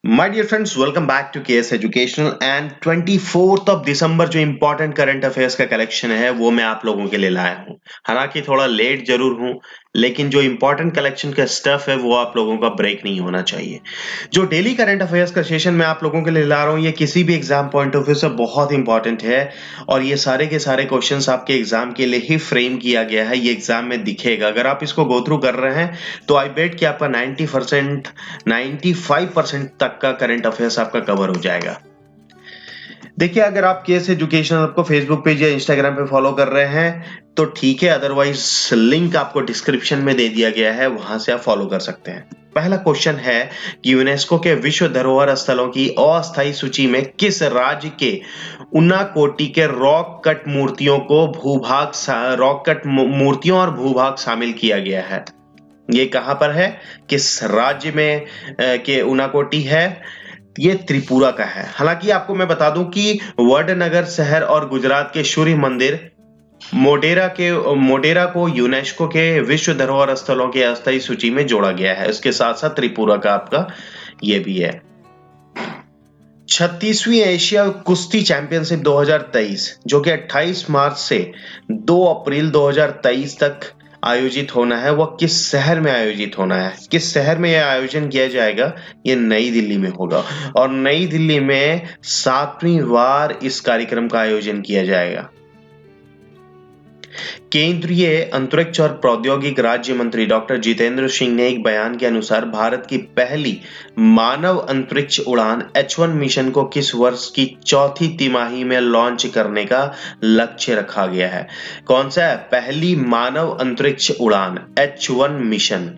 My dear friends, welcome back to KS educational and 24th of दिसंबर जो important current affairs का collection है वो मैं आप लोगों के लिए लाया हूं। हालांकि थोड़ा लेट जरूर हूं, लेकिन जो इंपॉर्टेंट कलेक्शन का स्टफ है वो आप लोगों का ब्रेक नहीं होना चाहिए। जो डेली करंट अफेयर्स का सेशन मैं आप लोगों के लिए ला रहा हूं, ये किसी भी एग्जाम पॉइंट ऑफ व्यू से बहुत इंपॉर्टेंट है और ये सारे के सारे क्वेश्चंस आपके एग्जाम के लिए ही फ्रेम किया गया है। ये एग्जाम में दिखेगा। अगर आप इसको गो थ्रू कर रहे हैं तो आई बेट कि आपका 90% 95% तक का करंट अफेयर्स आपका कवर हो जाएगा। देखिए, अगर आप केएस एजुकेशन आपको फेसबुक पेज या इंस्टाग्राम पे फॉलो कर रहे हैं तो ठीक है, अदरवाइज लिंक आपको डिस्क्रिप्शन में दे दिया गया है, वहां से आप फॉलो कर सकते हैं। पहला क्वेश्चन है कि यूनेस्को के विश्व धरोहर स्थलों की अस्थायी सूची में किस राज्य के उनाकोटी के रॉक कट मूर्तियों और भूभाग शामिल किया गया है? ये कहां पर है, किस राज्य में के उनाकोटी है? ये त्रिपुरा का है। हालांकि आपको मैं बता दूं कि वडनगर शहर और गुजरात के सूर्य मंदिर मोटेरा को यूनेस्को के विश्व धरोहर स्थलों की अस्थायी सूची में जोड़ा गया है। इसके साथ साथ त्रिपुरा का आपका ये भी है। 36वीं एशिया कुश्ती चैंपियनशिप 2023 जो कि 28 मार्च से 2 अप्रैल 2023 तक आयोजित होना है, वह किस शहर में आयोजित होना है? किस शहर में यह आयोजन किया जाएगा? ये नई दिल्ली में होगा और नई दिल्ली में 7वीं बार इस कार्यक्रम का आयोजन किया जाएगा। केंद्रीय अंतरिक्ष और प्रौद्योगिकी राज्य मंत्री डॉक्टर जितेंद्र सिंह ने एक बयान के अनुसार भारत की पहली मानव अंतरिक्ष उड़ान H1 मिशन को किस वर्ष की चौथी तिमाही में लॉन्च करने का लक्ष्य रखा गया है? कौन सा है? पहली मानव अंतरिक्ष उड़ान H1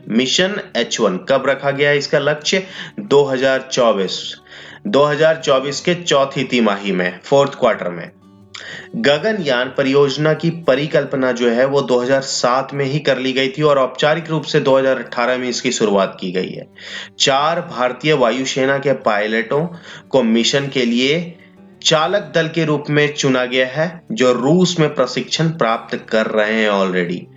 मिशन H1 कब रखा गया है? इसका लक्ष्य 2024 के चौथी तिमाही में, फोर्थ क्वार्टर में। गगनयान परियोजना की परिकल्पना जो है वो 2007 में ही कर ली गई थी और औपचारिक रूप से 2018 में इसकी शुरुआत की गई है। 4 भारतीय वायुसेना के पायलटों को मिशन के लिए चालक दल के रूप में चुना गया है, जो रूस में प्रशिक्षण प्राप्त कर रहे हैं ऑलरेडी।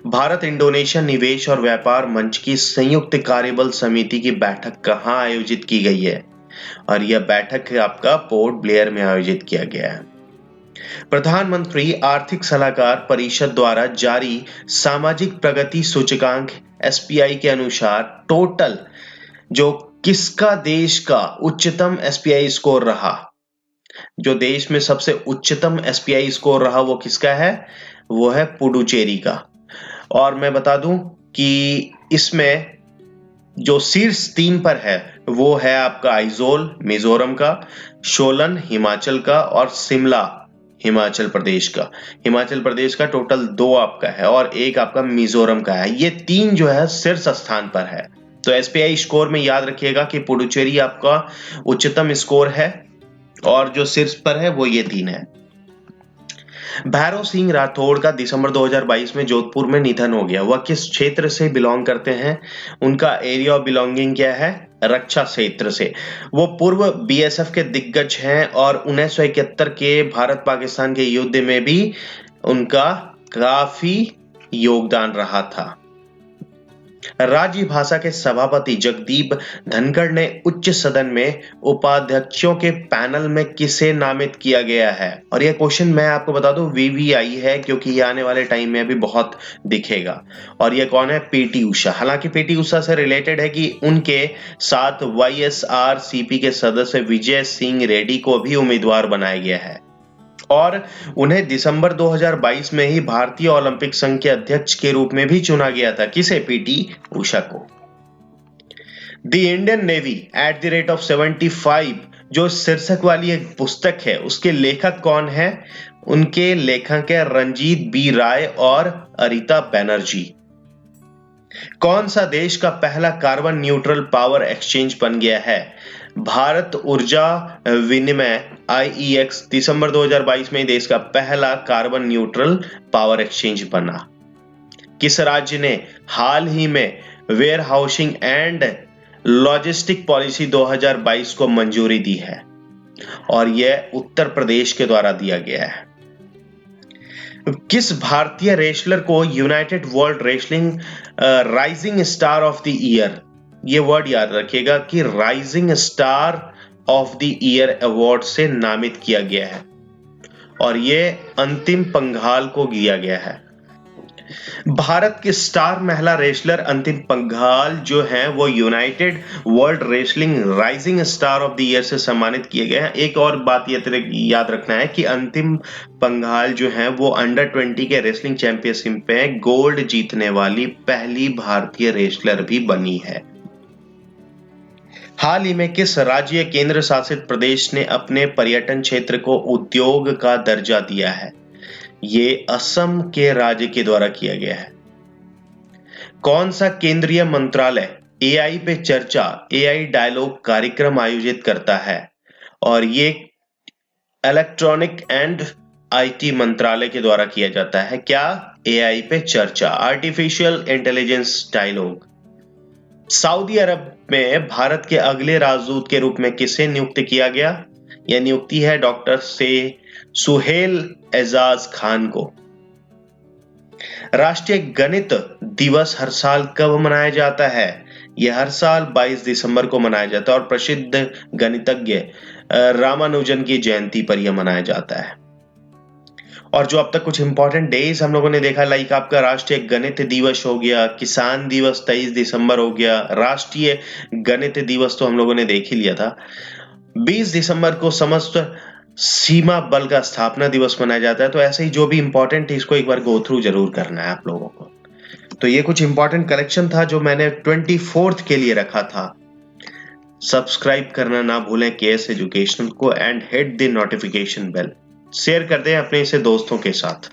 भारत इंडोनेशिया निवेश और व्यापार मंच की संयुक्त कार्यबल समिति की बैठक कहां आयोजित की गई है? और यह बैठक आपका पोर्ट ब्लेयर में आयोजित किया गया है। प्रधानमंत्री आर्थिक सलाहकार परिषद द्वारा जारी सामाजिक प्रगति सूचकांक SPI के अनुसार टोटल जो किसका देश का उच्चतम SPI स्कोर रहा? जो देश में सबसे उच्चतम SPI स्कोर रहा वो किसका है? वो है पुडुचेरी का। और मैं बता दूं कि इसमें जो शीर्ष 3 पर है वो है आपका आइजोल मिजोरम का, सोलन हिमाचल का और शिमला हिमाचल प्रदेश का। हिमाचल प्रदेश का टोटल 2 आपका है और 1 आपका मिजोरम का है। ये 3 जो है शीर्ष स्थान पर है। तो SPI स्कोर में याद रखिएगा कि पुडुचेरी आपका उच्चतम स्कोर है और जो शीर्ष पर है वो ये 3 है। भैरव सिंह राठौड़ का दिसंबर 2022 में जोधपुर में निधन हो गया। वह किस क्षेत्र से बिलोंग करते हैं? उनका एरिया ऑफ बिलोंगिंग क्या है? रक्षा क्षेत्र से। वो पूर्व BSF के दिग्गज हैं और 1971 के भारत पाकिस्तान के युद्ध में भी उनका काफी योगदान रहा था। राज्य भाषा के सभापति जगदीप धनखड़ ने उच्च सदन में उपाध्यक्षों के पैनल में किसे नामित किया गया है? और यह क्वेश्चन मैं आपको बता दूं VVI है, क्योंकि ये आने वाले टाइम में भी बहुत दिखेगा। और ये कौन है? PT उषा। हालांकि PT उषा से रिलेटेड है कि उनके साथ YSRCP के सदस्य विजय सिंह रेड्डी को भी उम्मीदवार बनाया गया है और उन्हें दिसंबर 2022 में ही भारतीय ओलंपिक संघ के अध्यक्ष के रूप में भी चुना गया था। किसे? PT उषा को। द इंडियन नेवी @75 जो शीर्षक वाली एक पुस्तक है, उसके लेखक कौन है? उनके लेखक है रंजीत B राय और अरिता बैनर्जी। कौन सा देश का पहला कार्बन न्यूट्रल पावर एक्सचेंज बन गया है? भारत ऊर्जा विनिमय IEX दिसंबर 2022 में देश का पहला कार्बन न्यूट्रल पावर एक्सचेंज बना। किस राज्य ने हाल ही में warehousing and logistic policy 2022 को मंजूरी दी है? और यह उत्तर प्रदेश के द्वारा दिया गया है। किस भारतीय रेसलर को United world wrestling rising star of the year ये वर्ड याद रखिएगा कि rising star of the year award से नामित किया गया है और ये अंतिम पंघाल को दिया गया है। भारत की स्टार महिला रेसलर अंतिम पंघाल जो हैं वो United world wrestling rising star of the year से सम्मानित किए गए हैं। एक और बात याद रखना है कि अंतिम पंघाल जो है वो अंडर 20 के रेसलिंग चैंपियनशिप पे गोल्ड जीतने वाली पहली भारतीय रेसलर भी बनी है। हाल ही में किस राज्य केंद्र शासित प्रदेश ने अपने पर्यटन क्षेत्र को उद्योग का दर्जा दिया है? ये असम के राज्य के द्वारा किया गया है। कौन सा केंद्रीय मंत्रालय एआई पे चर्चा एआई डायलॉग कार्यक्रम आयोजित करता है? और ये इलेक्ट्रॉनिक एंड आईटी मंत्रालय के द्वारा किया जाता है। क्या? एआई पे चर्चा, आर्टिफिशियल इंटेलिजेंस डायलॉग। सऊदी अरब में भारत के अगले राजदूत के रूप में किसे नियुक्त किया गया? यह नियुक्ति है डॉक्टर सुहेल एजाज खान को। राष्ट्रीय गणित दिवस हर साल कब मनाया जाता है? यह हर साल 22 दिसंबर को मनाया जाता है और प्रसिद्ध गणितज्ञ रामानुजन की जयंती पर यह मनाया जाता है। और जो अब तक कुछ इंपॉर्टेंट डेज हम लोगों ने देखा, लाइक आपका राष्ट्रीय गणित दिवस हो गया, किसान दिवस 23 दिसंबर हो गया, राष्ट्रीय गणित दिवस तो हम लोगों ने देख ही लिया था। 20 दिसंबर को समस्त सीमा बल का स्थापना दिवस मनाया जाता है। तो ऐसे ही जो भी इंपॉर्टेंट है इसको एक बार गो थ्रू जरूर करना है आप लोगों को। तो ये कुछ इंपॉर्टेंट कलेक्शन था जो मैंने 24th के लिए रखा था। सब्सक्राइब करना ना भूलें केएस एजुकेशनल को and hit the notification bell. Share कर दें अपने इसे दोस्तों के साथ।